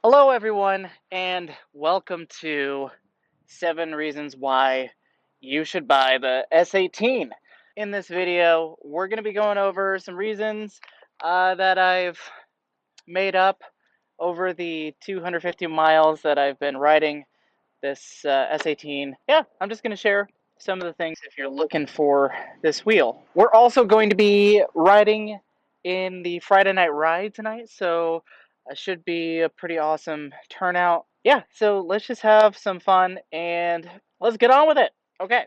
Hello, everyone, and welcome to 7 Reasons Why You Should Buy the S18. In this video, we're going to be going over some reasons that I've made up over the 250 miles that I've been riding this S18. Yeah, I'm just going to share some of the things if you're looking for this wheel. We're also going to be riding in the Friday night ride tonight, so it should be a pretty awesome turnout. Yeah, so let's just have some fun and let's get on with it. Okay,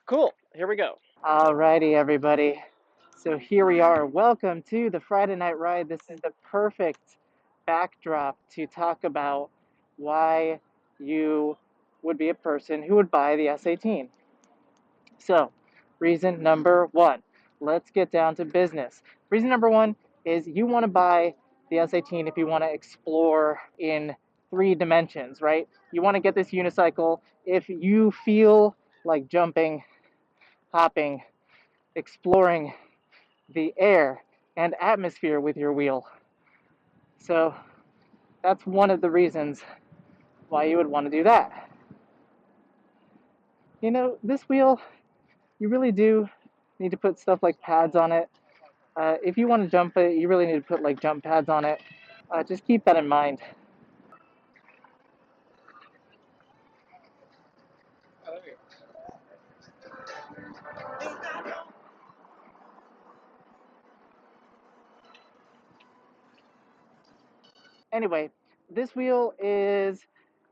cool. Here we go. Alrighty, everybody. So here we are. Welcome to the Friday night ride. This is the perfect backdrop to talk about why you would be a person who would buy the S18. So, reason number one, let's get down to business. Reason number one is you want to buy the S18 if you want to explore in 3 dimensions, right? You want to get this unicycle if you feel like jumping, hopping, exploring the air and atmosphere with your wheel. So that's one of the reasons why you would want to do that. You know, this wheel, you really do need to put stuff like pads on it. If you want to jump it, you really need to put like jump pads on it. Just keep that in mind. Anyway, this wheel is,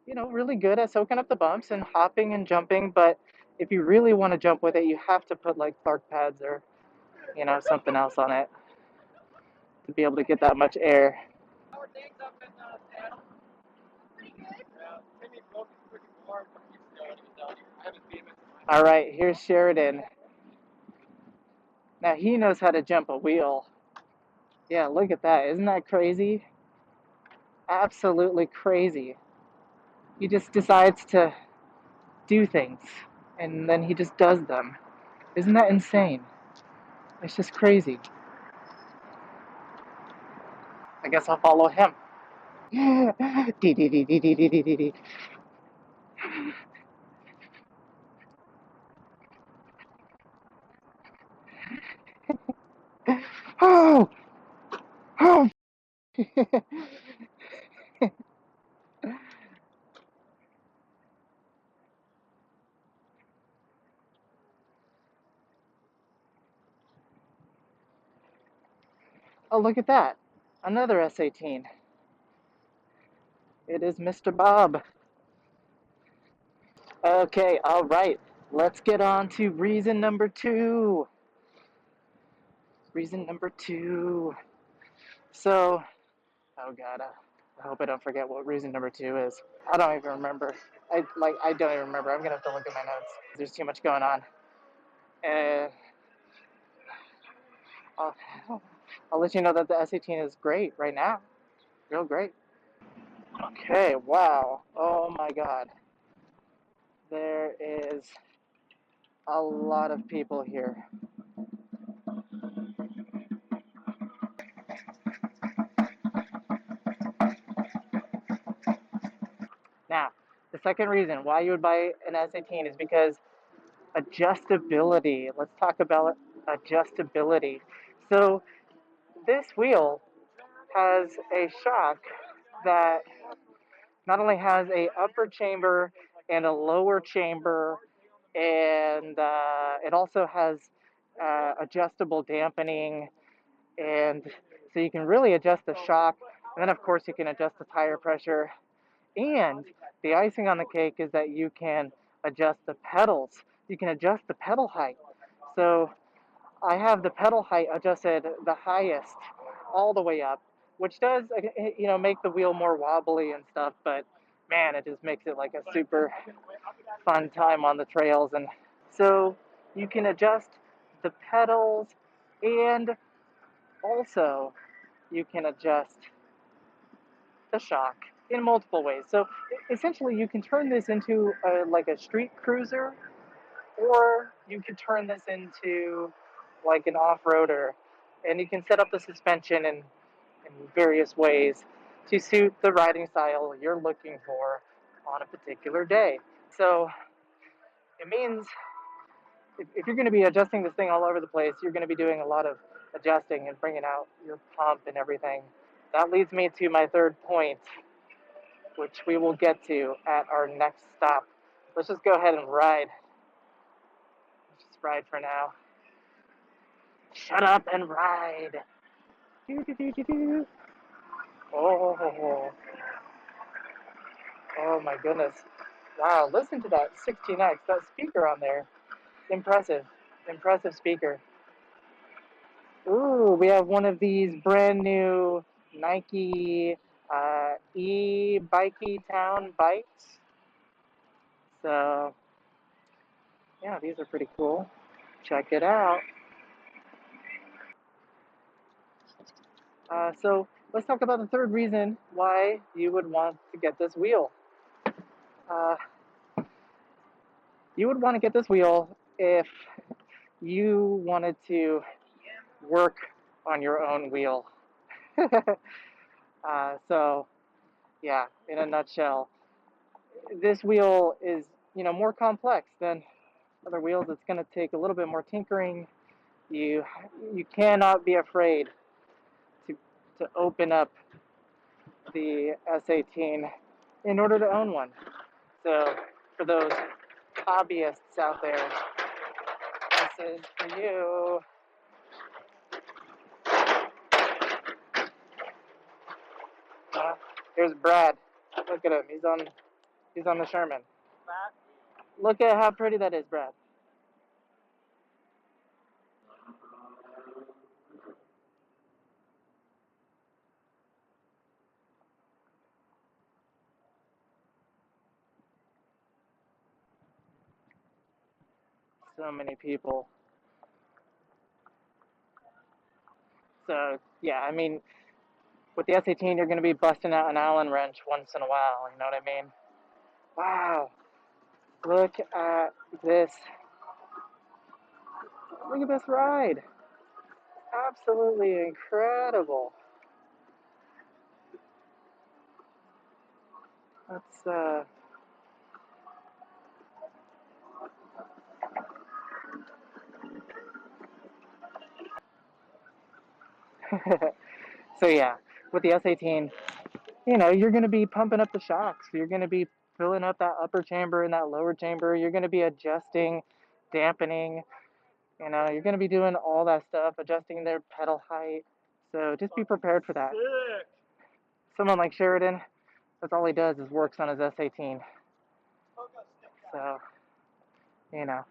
really good at soaking up the bumps and hopping and jumping, but if you really want to jump with it, you have to put like park pads or, something else on it to be able to get that much air. All right, here's Sheridan. Now he knows how to jump a wheel. Yeah, look at that. Isn't that crazy? Absolutely crazy. He just decides to do things and then he just does them. Isn't that insane? It's just crazy. I guess I'll follow him. Dee dee dee dee dee dee dee dee. Oh! Oh! Oh, look at that. Another S18. It is Mr. Bob. Okay, all right. Let's get on to reason number two. Reason number two. So, oh God, I hope I don't forget what reason number two is. I don't even remember. I don't even remember. I'm gonna have to look at my notes. There's too much going on. And I'll, I'll let you know that the S18 is great right now. Real great. Okay, wow. Oh my God. There is a lot of people here. Now, the second reason why you would buy an S18 is because adjustability. Let's talk about adjustability. So, this wheel has a shock that not only has a upper chamber and a lower chamber, and it also has adjustable dampening, and so you can really adjust the shock. And then, of course, you can adjust the tire pressure. And the icing on the cake is that you can adjust the pedals. You can adjust the pedal height. So I have the pedal height adjusted the highest all the way up, which does, make the wheel more wobbly and stuff, but man, it just makes it like a super fun time on the trails. And so you can adjust the pedals and also you can adjust the shock in multiple ways. So essentially you can turn this into like a street cruiser, or you could turn this into like an off-roader, and you can set up the suspension in various ways. to suit the riding style you're looking for on a particular day. So it means if you're going to be adjusting this thing all over the place, you're going to be doing a lot of adjusting and bringing out your pump and everything. That leads me to my third point, which we will get to at our next stop. Let's just go ahead and ride. Let's just ride for now. Shut up and ride. Oh, oh my goodness. Wow, listen to that 16X, that speaker on there. Impressive, impressive speaker. Ooh, we have one of these brand new Nike e-bikey town bikes. So, yeah, these are pretty cool. Check it out. So let's talk about the third reason why you would want to get this wheel. You would want to get this wheel if you wanted to work on your own wheel. So, yeah, in a nutshell, this wheel is, more complex than other wheels. It's going to take a little bit more tinkering. You cannot be afraid to open up the S18 in order to own one. So for those hobbyists out there, this is for you. Here's Brad. Look at him. He's on the Sherman. Look at how pretty that is, Brad. So many people. So yeah, I mean, with the S18, you're going to be busting out an Allen wrench once in a while. You know what I mean? Wow. Look at this. Look at this ride. Absolutely incredible. That's so yeah, with the S18, you're going to be pumping up the shocks. You're going to be filling up that upper chamber and that lower chamber. You're going to be adjusting, dampening. You're going to be doing all that stuff, adjusting their pedal height. So just be prepared for that. Someone like Sheridan, that's all he does is works on his S18. So, you know.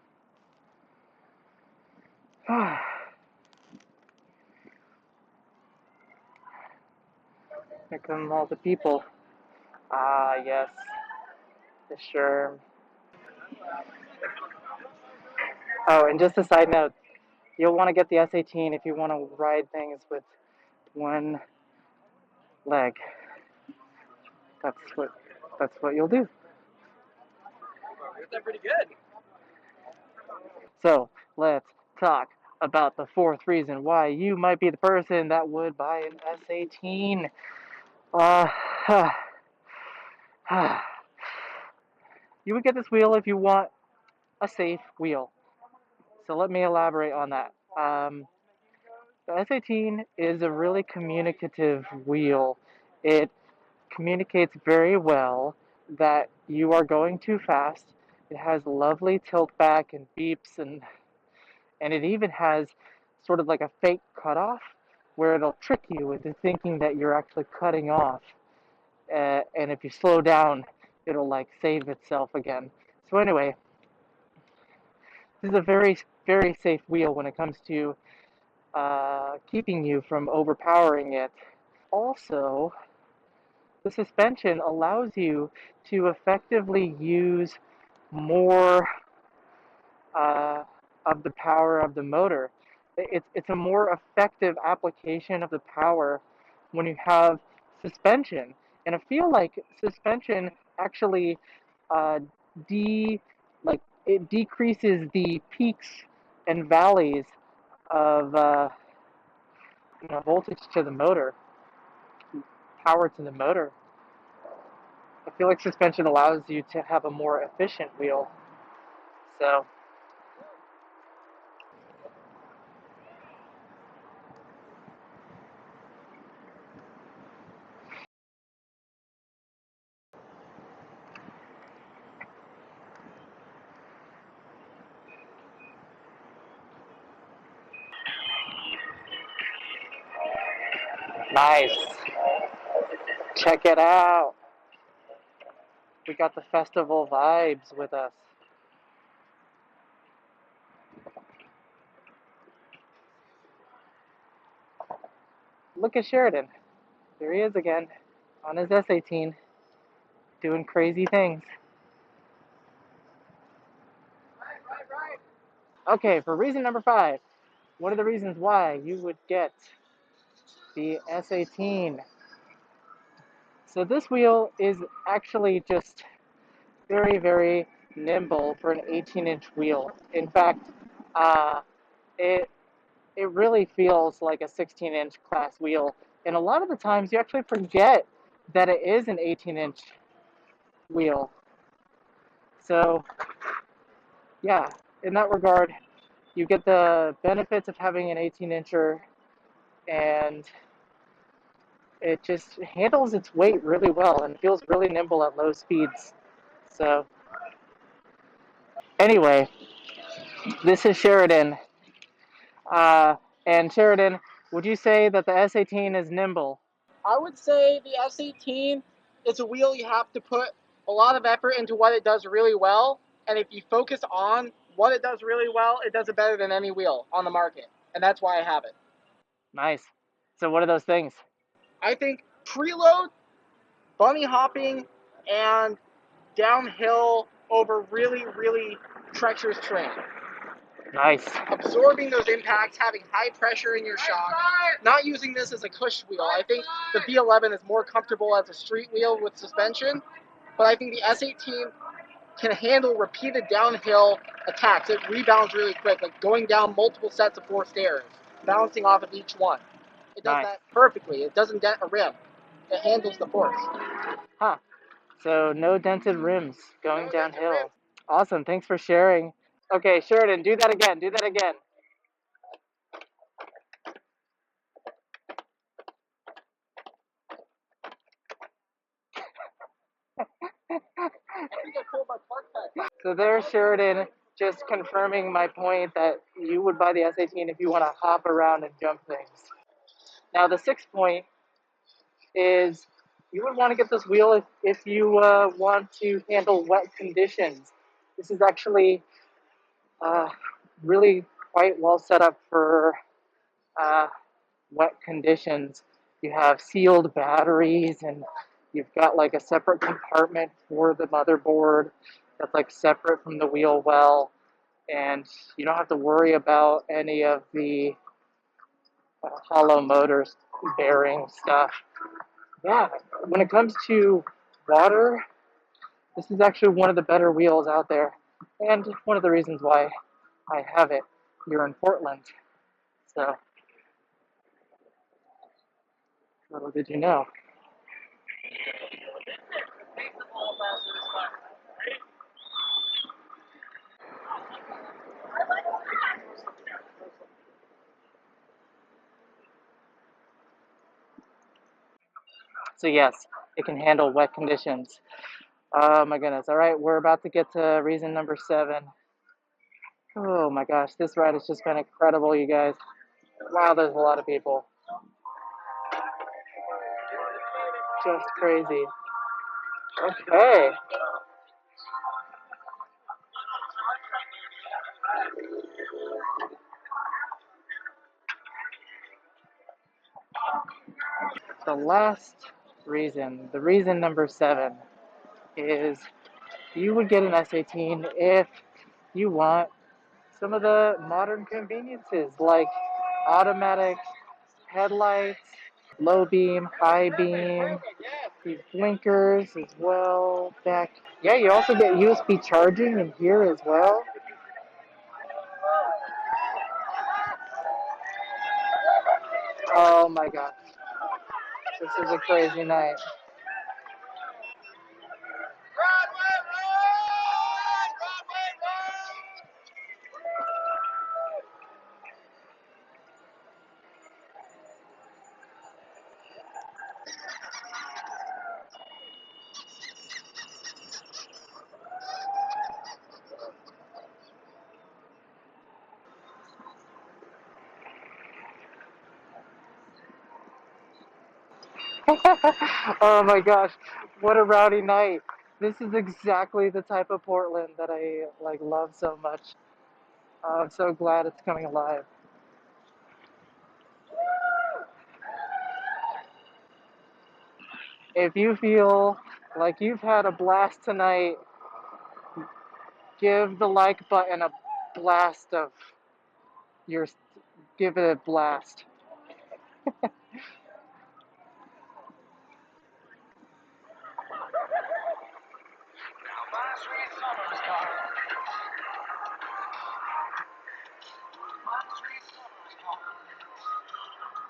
Here come all the people. Ah, yes. The Sherm. Oh, and just a side note, you'll want to get the S18 if you want to ride things with one leg. That's what you'll do. That's pretty good. So let's talk about the fourth reason why you might be the person that would buy an S18. You would get this wheel if you want a safe wheel. So let me elaborate on that. The S18 is a really communicative wheel. It communicates very well that you are going too fast. It has lovely tilt back and beeps, and it even has sort of like a fake cutoff where it'll trick you into thinking that you're actually cutting off. And if you slow down, it'll like save itself again. So anyway, this is a very, very safe wheel when it comes to keeping you from overpowering it. Also, the suspension allows you to effectively use more uh, of the power of the motor. It's a more effective application of the power when you have suspension. And I feel like suspension actually uh, de like it decreases the peaks and valleys of voltage to the motor. power to the motor. I feel like suspension allows you to have a more efficient wheel. So, nice. Check it out. We got the festival vibes with us. Look at Sheridan. There he is again on his S18 doing crazy things. Okay, for reason number 5, one of the reasons why you would get the S18. So this wheel is actually just very, very nimble for an 18-inch wheel. In fact, uh, it it really feels like a 16-inch class wheel. And a lot of the times you actually forget that it is an 18-inch wheel. So yeah, in that regard, you get the benefits of having an 18-incher, and it just handles its weight really well and feels really nimble at low speeds. So anyway, this is Sheridan. And Sheridan, would you say that the S18 is nimble? I would say the S18 is a wheel you have to put a lot of effort into what it does really well. And if you focus on what it does really well, it does it better than any wheel on the market. And that's why I have it. Nice. So what are those things? I think preload, bunny hopping, and downhill over really, really treacherous terrain. Nice. Absorbing those impacts, having high pressure in your shock, not using this as a cush wheel. I think the V11 is more comfortable as a street wheel with suspension, but I think the S18 can handle repeated downhill attacks. It rebounds really quick, like going down multiple sets of 4 stairs, bouncing off of each one. It does that perfectly. It doesn't dent a rim. It handles the force. Huh. So no dented rims going downhill. Awesome. Thanks for sharing. Okay, Sheridan, do that again. Do that again. So there's Sheridan just confirming my point that you would buy the S18 if you want to hop around and jump things. Now the 6th point is you would want to get this wheel if you want to handle wet conditions. This is actually really quite well set up for uh, wet conditions. You have sealed batteries, and you've got like a separate compartment for the motherboard that's like separate from the wheel well, and you don't have to worry about any of the hollow motors bearing stuff. Yeah, when it comes to water, this is actually one of the better wheels out there, and one of the reasons why I have it here in Portland. So, little did you know. So yes, it can handle wet conditions. Oh my goodness. All right, we're about to get to reason number 7. Oh my gosh, this ride has just been incredible, you guys. Wow, there's a lot of people. Just crazy. Okay. The last reason, the reason number 7, is you would get an S18 if you want some of the modern conveniences like automatic headlights, low beam, high beam, these blinkers as well. Back, yeah, you also get USB charging in here as well. Oh my gosh. This is a crazy night. Oh my gosh, what a rowdy night. This is exactly the type of Portland that I love so much. I'm so glad it's coming alive. If you feel like you've had a blast tonight, give the like button a blast of your, give it a blast.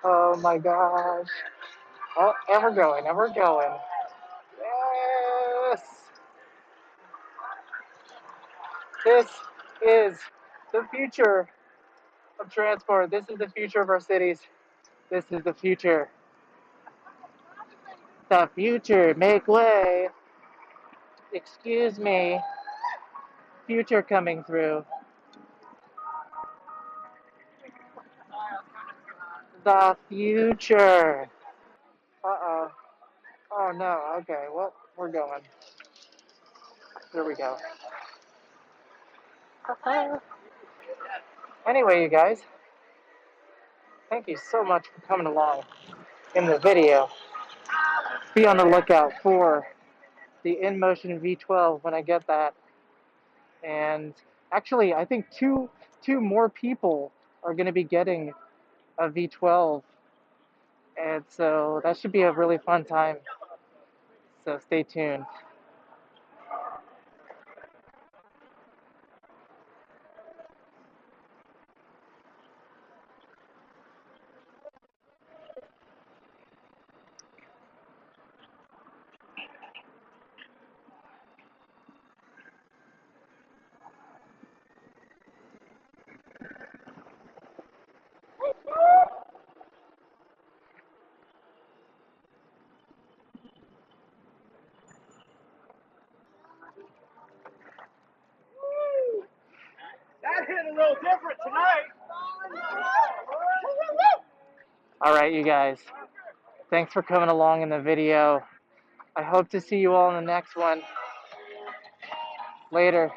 Oh my gosh. Oh, and we're going, and we're going. Yes! This is the future of transport. This is the future of our cities. This is the future. The future. Make way. Excuse me. Future coming through. The future. Uh-oh. Oh no. Okay. Well, we're going. There we go. Anyway, you guys, thank you so much for coming along in the video. Be on the lookout for the InMotion V12 when I get that. And actually, I think two more people are going to be getting a V12, and so that should be a really fun time. So stay tuned. That hit a little different tonight. All right, you guys. Thanks for coming along in the video. I hope to see you all in the next one. Later.